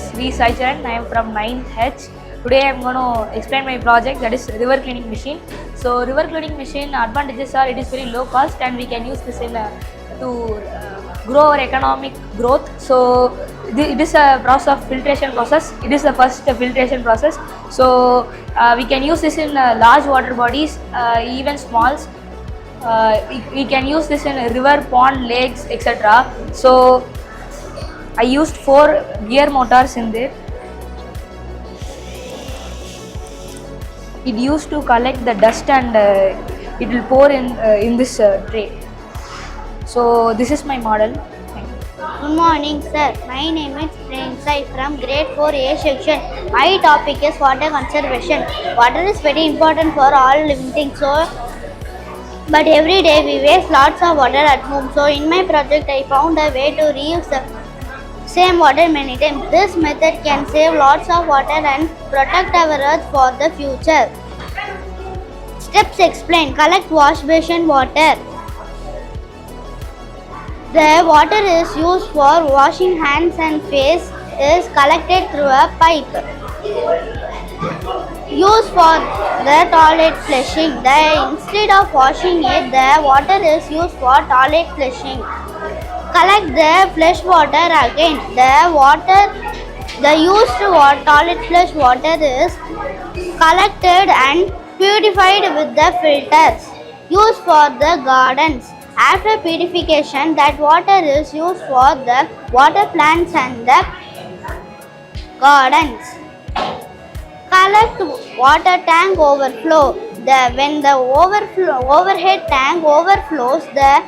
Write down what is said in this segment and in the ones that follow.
is V Saicharan. I am from 9th H. Today I am going to explain my project, that is river cleaning machine. So river cleaning machine advantages are it is very low cost and we can use this in to grow our economic growth. So it is a process of filtration process. It is the first filtration process. So we can use this in large water bodies, even smalls. We can use this in river, pond, lakes, etc. So I used 4 gear motors in there. It used to collect the dust and it will pour in this tray. So this is my model. Good morning, sir. My name is Sai from grade 4A section. My topic is water conservation. Water is very important for all living things. But every day we waste lots of water at home. So in my project, I found a way to reuse the same water many times. This method can save lots of water and protect our earth for the future. Steps explain. Collect wash basin water. The water is used for washing hands and face is collected through a pipe. Used for the toilet flushing. Instead of washing it, the water is used for toilet flushing. Collect the flush water again. The used toilet flush water is collected and purified with the filters. Used for the gardens. After purification, that water is used for the water plants and the gardens. Collect water tank overflow. When the overhead tank overflows, the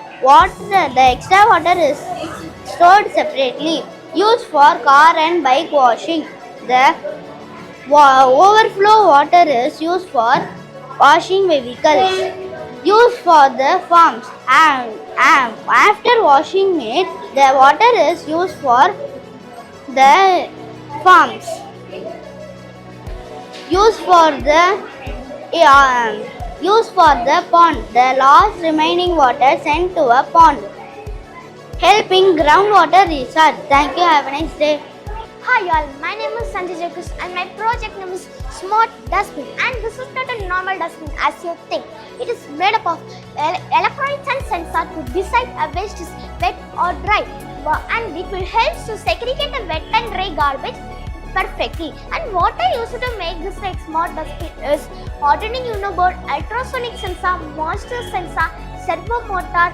extra water is stored separately. Used for car and bike washing. The overflow water is used for washing vehicles. Used for the farms. And after washing it, the water is used for the farms. Used for the pond. The last remaining water sent to a pond. Helping groundwater recharge. Thank you. Have a nice day. Hi all, my name is Sri Krish and my project name is Smart Dustbin, and this is not a normal dustbin as you think. It is made up of electronics and sensor to decide a waste is wet or dry, and it will help to segregate a wet and dry garbage perfectly. And what I used to make this like smart dustbin is ordinary board, ultrasonic sensor, moisture sensor, servo motor,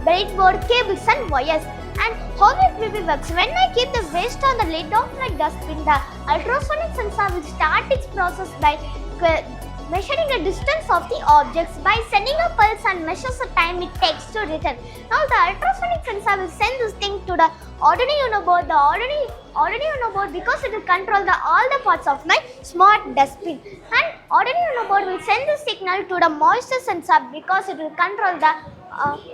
breadboard, cables and wires. And how it will be works? When I keep the waste on the lid of my dustbin, the ultrasonic sensor will start its process by measuring the distance of the objects by sending a pulse and measures the time it takes to return. Now the ultrasonic sensor will send this thing to the Arduino board. The Arduino board, because it will control all the parts of my smart dustbin, and Arduino board will send the signal to the moisture sensor because it will control the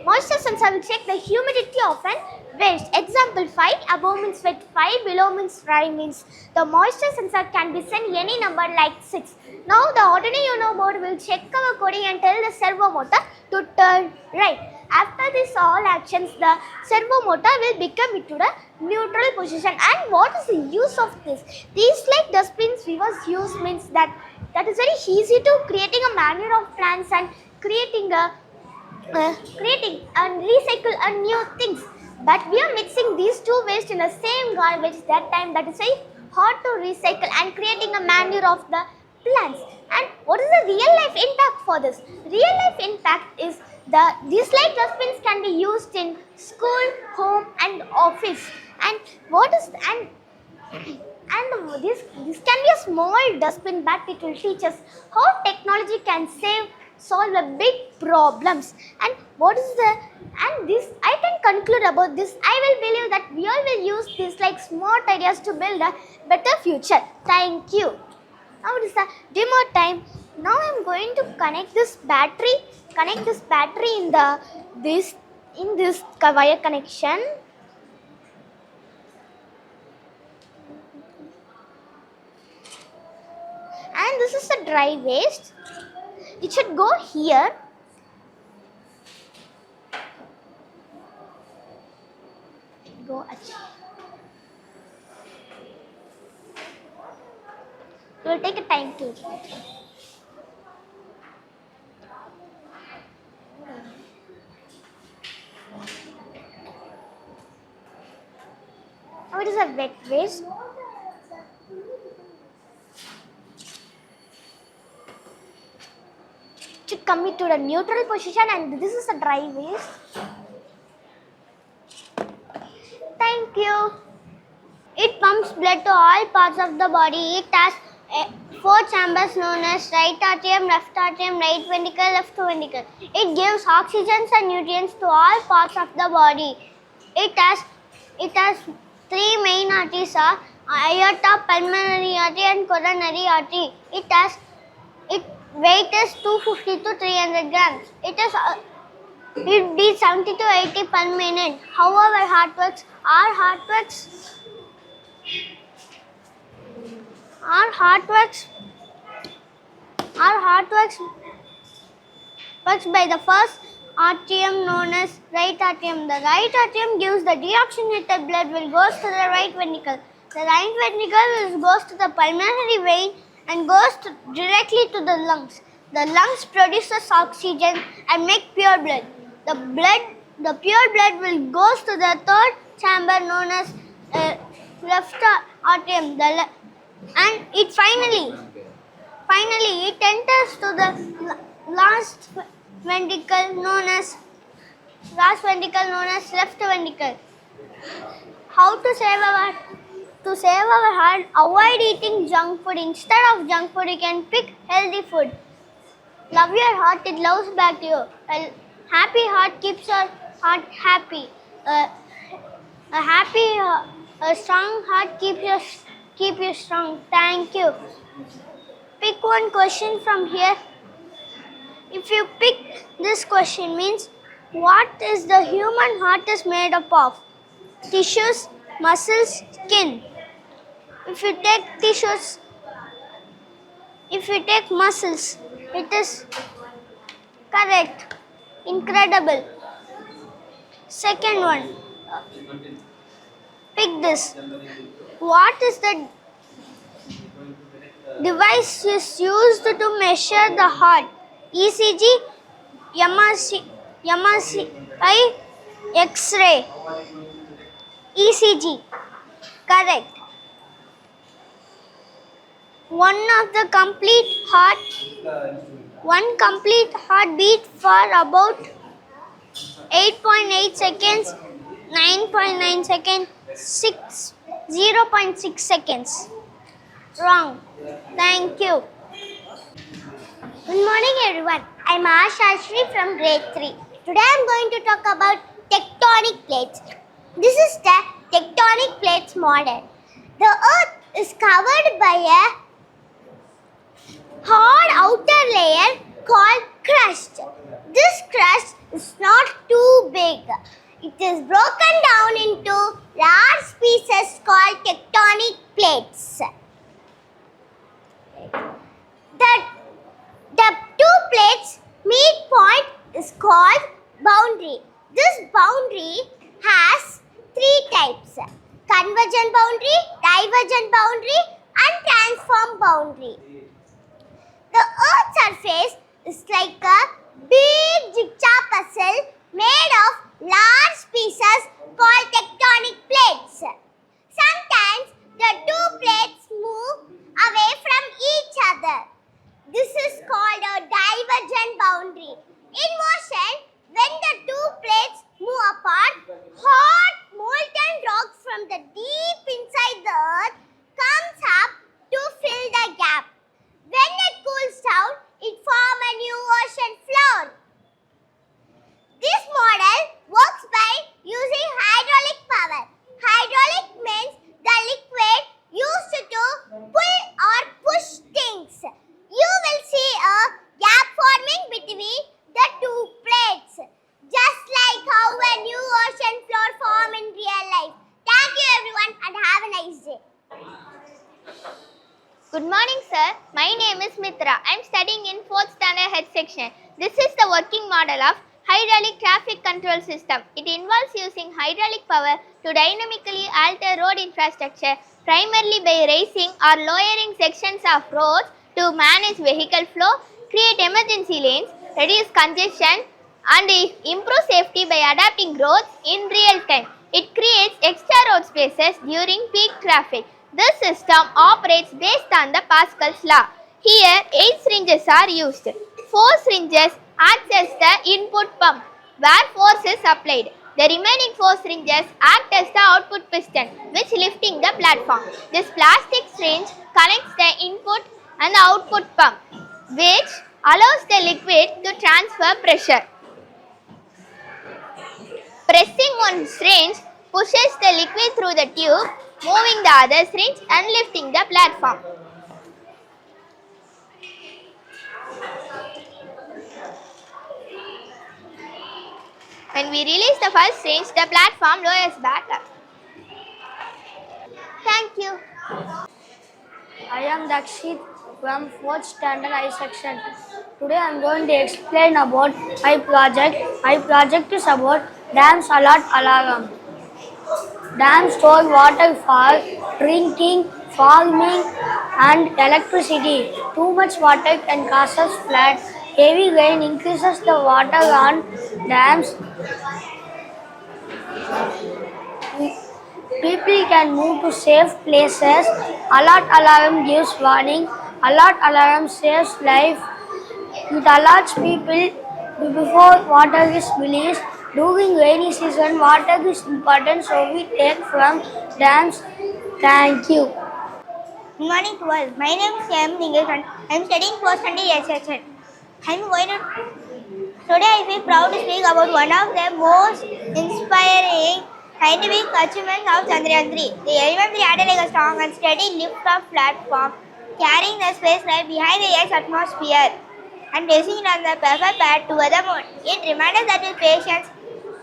moisture sensor will check the humidity of an waste. Example 5 above means wet, 5 below means dry means the moisture sensor can be sent any number like 6. Now the Arduino board will check our coding and tell the servo motor to turn right. After this all actions, the servo motor will become into the neutral position. And what is the use of this? These like dustbins we was use means that is very easy to creating a manure of plants and creating and recycle new things. But we are mixing these two waste in the same garbage that time, that is very hard to recycle and creating a manure of the plants. And what is the real life impact for this? Real life impact is these like dustbins can be used in school, home and office. And this can be a small dustbin, but it will teach us how technology can solve the big problems. And this I can conclude about this. I will believe that we all will use these like smart ideas to build a better future. Thank you. Now it is the demo time. Now I am going to connect this battery in this wire connection. And this is the dry waste. It should go here. Go will take a time too. Now it is a wet waste. To commit to the neutral position, and this is a dry waste. Thank you. It pumps blood to all parts of the body. It has 4 chambers known as right atrium, left ventricle, left ventricle. It gives oxygen and nutrients to all parts of the body. It has 3 main arteries: aorta, pulmonary artery, and coronary artery. Its weight is 250 to 300 grams. It beats 70 to 80 per minute. How our heart works? Our heart works by the first atrium known as right atrium. The right atrium gives the deoxygenated blood will goes to the right ventricle. The right ventricle goes to the pulmonary vein and goes directly to the lungs. The lungs produces oxygen and make pure blood. The pure blood will goes to the third chamber known as left atrium. And it finally it enters to the last ventricle known as left ventricle. How to save our heart? Avoid eating junk food. Instead of junk food, you can pick healthy food. Love your heart, it loves back to you. A happy heart keeps your heart happy. A strong heart keep you strong. Thank you. Pick one question from here. If you pick this question, means what is the human heart is made up of? Tissues, muscles, skin. If you take muscles, it is correct. Incredible. Second one. Pick this. What is the device is used to measure the heart? ECG, MRI, X-ray. ECG. Correct. One complete heartbeat for about 8.8 seconds, 9.9 seconds, 0.6 seconds. Wrong. Thank you. Good morning everyone. I am Ashashri from grade 3. Today I am going to talk about tectonic plates. This is the tectonic plates model. The earth is covered by a hard outer layer called crust. This crust is not too big. It is broken down into large pieces called tectonic plates. The two plates midpoint is called boundary. This boundary has 3 types: convergent boundary, divergent boundary, and transform boundary. The Earth's surface is like a big jigsaw puzzle made of large pieces called tectonic plates. Sometimes the 2 plates move away from each other. This is called a divergent boundary. In motion, when the 2 plates move apart, hot molten rock from the deep inside the earth comes up to fill the gap. When it cools down, it forms a new ocean floor. This model works by using hydraulic power. Hydraulic means the liquid used to pull or push things. You will see a gap forming between the 2 plates, just like how a new ocean floor forms in real life. Thank you everyone and have a nice day. Good morning, sir. My name is Mitra. I am studying in 4th standard H section. This is the working model of hydraulic traffic control system. It involves using hydraulic power to dynamically alter road infrastructure primarily by raising or lowering sections of roads to manage vehicle flow, create emergency lanes, reduce congestion, and improve safety by adapting roads in real time. It creates extra road spaces during peak traffic. This system operates based on the Pascal's law. Here, 8 syringes are used. 4 syringes act as the input pump, where force is applied. The remaining 4 syringes act as the output piston, which lifting the platform. This plastic syringe connects the input and the output pump, which allows the liquid to transfer pressure. Pressing one syringe pushes the liquid through the tube, moving the other syringe and lifting the platform. When we release the first syringe, the platform lowers back up. Thank you. I am Dakshit from 4th Standard I section. Today I am going to explain about my project. My project is about dams alert alarm. Dams store water for drinking, farming and electricity. Too much water can cause us flood. Heavy rain increases the water on dams. People can move to safe places. Alert alarm gives warning. Alert alarm saves life. It alerts people before water is released. During rainy season, water is important, so we take from dams. Thank you. Good morning to all. My name is M. Ningesh. I am studying 4th standard section. Today I feel proud to speak about one of the most inspiring scientific achievements of Chandrayaan 3. The L1 added like a strong and steady lift-off platform carrying the spacecraft behind the Earth's atmosphere and placing it on the perfect path toward the moon. It reminded us that with patience,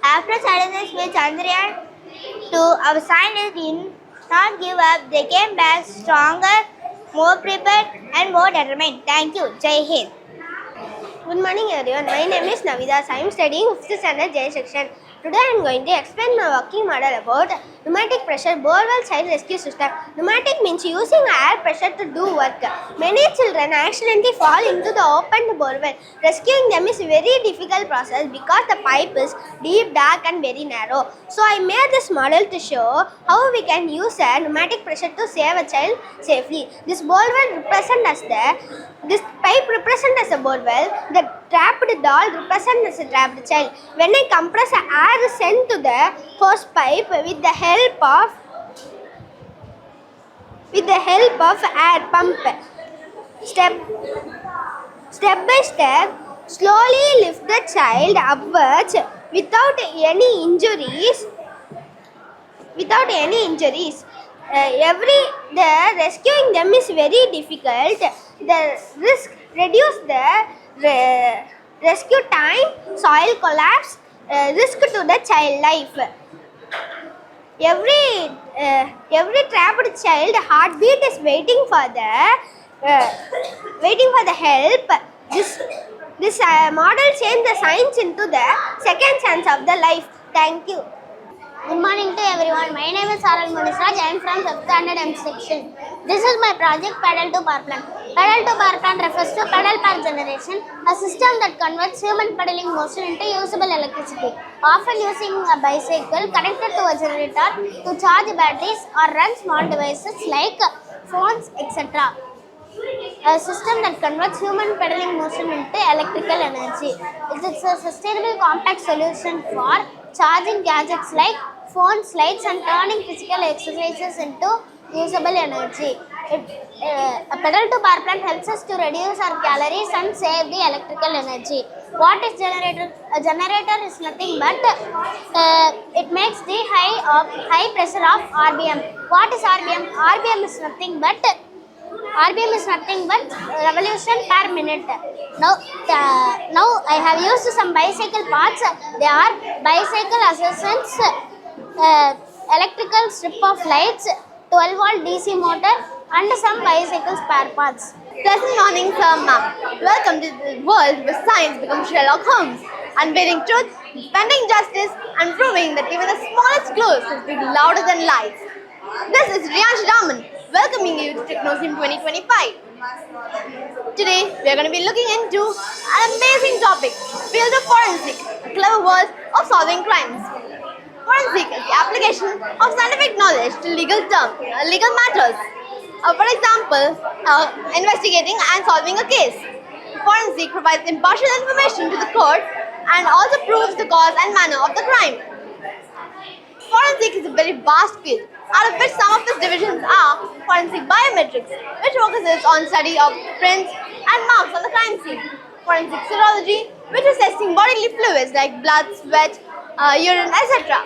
after challenges with Chandrayaan 2, our scientists did not give up. They came back stronger, more prepared and more determined. Thank you. Jai Hind. Good morning everyone, my name is Navidas. I am studying 5th standard J section. Today I am going to explain my working model about pneumatic pressure borewell child rescue system. Pneumatic means using air pressure to do work. Many children accidentally fall into the opened borewell. Rescuing them is a very difficult process because the pipe is deep, dark and very narrow. So I made this model to show how we can use a pneumatic pressure to save a child safely. This borewell this pipe represents as a borewell. The trapped doll represents as a trapped child. When I compress air is sent to the hose pipe with the help of air pump. Step by step, slowly lift the child upwards without any injuries. The rescuing them is very difficult. The reduce the rescue time, soil collapse, risk to the child life. Every trapped child heartbeat is waiting for the help. This model changed the science into the second chance of the life. Thank you. Good morning to everyone. My name is Saral Munisraj. I am from 5th standard M section. This is my project pedal to power plant. Pedal to power plant refers to pedal power generation, a system that converts human pedaling motion into usable electricity, often using a bicycle connected to a generator to charge batteries or run small devices like phones, etc. A system that converts human pedaling motion into electrical energy. It is a sustainable compact solution for charging gadgets like phones, lights and turning physical exercises into usable energy. A pedal to power plant helps us to reduce our calories and save the electrical energy. What is generator? A generator is nothing but it makes the high pressure of RPM. What is RPM? RPM is nothing but revolution per minute. Now I have used some bicycle parts. They are bicycle assistants, electrical strip of lights, 12-volt DC motor and some bicycle spare parts. Pleasant morning, sir, ma'am. Welcome to the world where science becomes Sherlock Holmes, unveiling truth, defending justice, and proving that even the smallest clues is big louder than lies. This is Riyansh Raman welcoming you to Technosium 2025. Today we are going to be looking into an amazing topic, field of forensic, a clever world of solving crimes. Forensic is the application of scientific knowledge to legal matters. For example, investigating and solving a case. Forensic provides impartial information to the court and also proves the cause and manner of the crime. Forensic is a very vast field, out of which some of its divisions are forensic biometrics, which focuses on study of prints and marks on the crime scene. Forensic serology, which is testing bodily fluids like blood, sweat, urine, etc.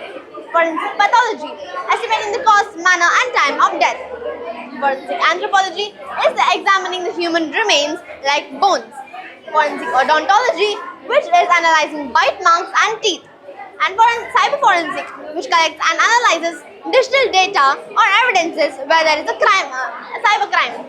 Forensic pathology, estimating the cause, manner and time of death. Forensic anthropology is examining the human remains like bones. Forensic odontology, which is analyzing bite marks and teeth. And cyber forensic, which collects and analyzes digital data or evidences where there is a cyber crime.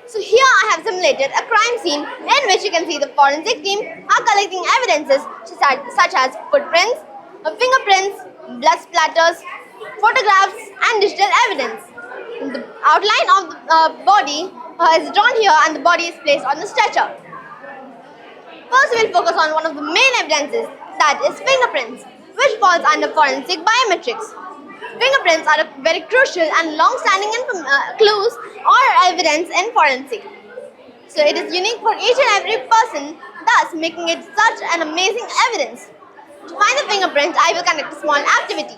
So here I have simulated a crime scene in which you can see the forensic team are collecting evidences such as footprints, fingerprints, blood splatters, photographs and digital evidence. The outline of the body is drawn here and the body is placed on the stretcher. First we will focus on one of the main evidences, that is fingerprints, which falls under forensic biometrics. Fingerprints are very crucial and long-standing clues or evidence in forensic. So it is unique for each and every person, thus making it such an amazing evidence. To find the fingerprint, I will conduct a small activity.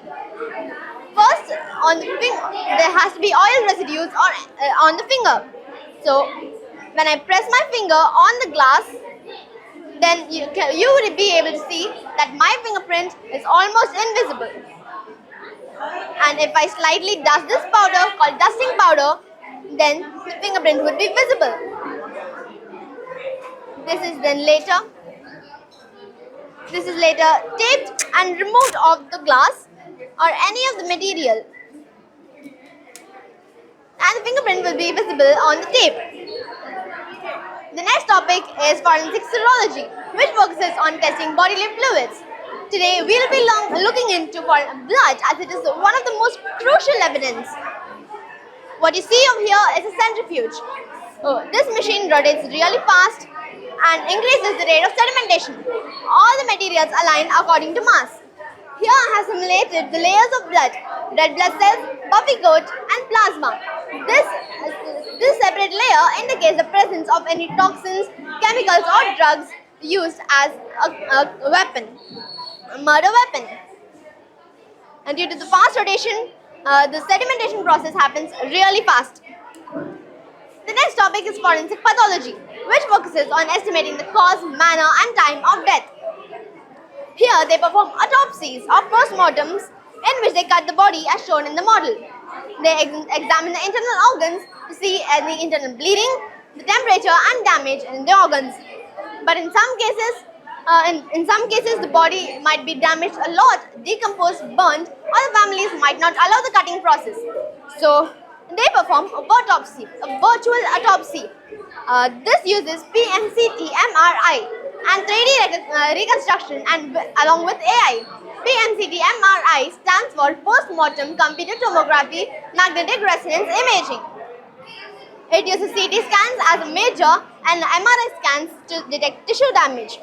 First, on the finger, there has to be oil residues on the finger. So when I press my finger on the glass, then you will be able to see that my fingerprint is almost invisible. And if I slightly dust this powder called dusting powder, then the fingerprint would be visible. This is later taped and removed off the glass or any of the material. And the fingerprint will be visible on the tape. The next topic is forensic serology, which focuses on testing bodily fluids. Today we will be looking into blood as it is one of the most crucial evidence. What you see over here is a centrifuge. This machine rotates really fast and increases the rate of sedimentation. All the materials align according to mass. Here I have simulated the layers of blood, red blood cells, puffy coat and plasma. This separate layer indicates the presence of any toxins, chemicals or drugs used as a weapon, a murder weapon. And due to the fast rotation, the sedimentation process happens really fast. The next topic is forensic pathology, which focuses on estimating the cause, manner and time of death. Here they perform autopsies or postmortems in which they cut the body as shown in the model. They examine the internal organs to see any internal bleeding, the temperature and damage in the organs. But in some cases, the body might be damaged a lot, decomposed, burnt, or the families might not allow the cutting process. So they perform a autopsy, a virtual autopsy. This uses PMCT MRI and 3D reconstruction and along with AI. PMCT MRI stands for Post-Mortem Computed Tomography Magnetic Resonance Imaging. It uses CT scans as a major and MRI scans to detect tissue damage.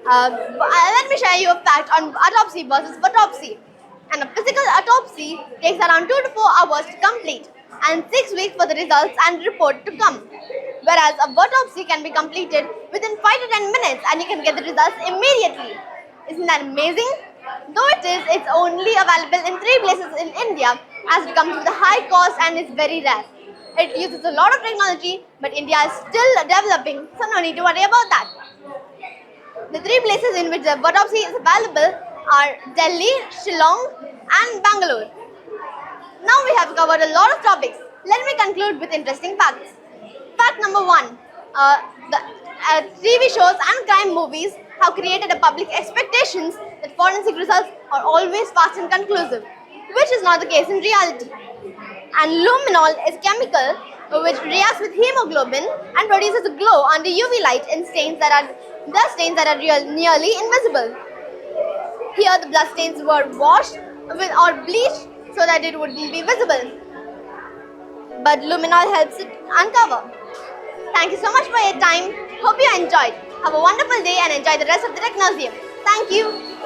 Let me share you a fact on autopsy versus autopsy. And a physical autopsy takes around 2 to 4 hours to complete and 6 weeks for the results and report to come. Whereas a autopsy can be completed within 5 to 10 minutes and you can get the results immediately. Isn't that amazing? Though it's only available in 3 places in India as it comes with a high cost and is very rare. It uses a lot of technology, but India is still developing, so no need to worry about that. The 3 places in which the autopsy is available are Delhi, Shillong and Bangalore. Now we have covered a lot of topics. Let me conclude with interesting facts. Fact number 1. TV shows and crime movies have created a public expectations that forensic results are always fast and conclusive, which is not the case in reality. And luminol is a chemical which reacts with hemoglobin and produces a glow under UV light in stains that are nearly invisible. Here the blood stains were washed with or bleached so that it wouldn't be visible. But luminol helps it uncover. Thank you so much for your time. Hope you enjoyed. Have a wonderful day and enjoy the rest of the Technosium. Thank you.